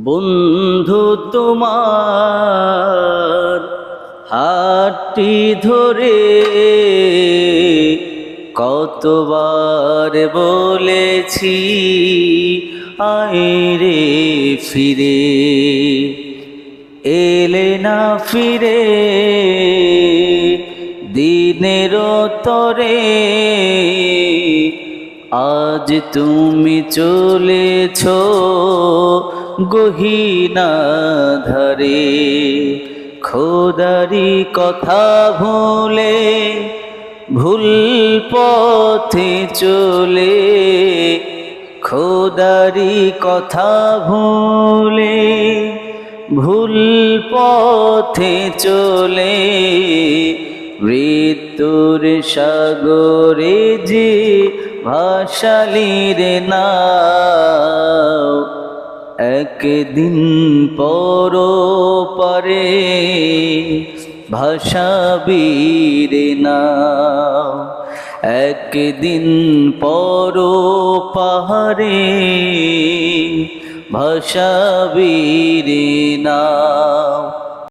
বন্ধু তোমার হাতটি ধরে কতবার বলেছি আইরে ফিরে, এলে না ফিরে দিনের তরে। আজ তুমি চলেছ গহীনা ধারে, খোদারি কথা ভুলে ভুল পথে চলে, খোদারি কথা ভুলে ভুল পথে চলে। মৃত্যুর সাগরে যে ভাসালির নাও, একদিন পর পারে ভাসাবি রে নাও, একদিন পর পাহাড়ে ভাসাবি রে নাও।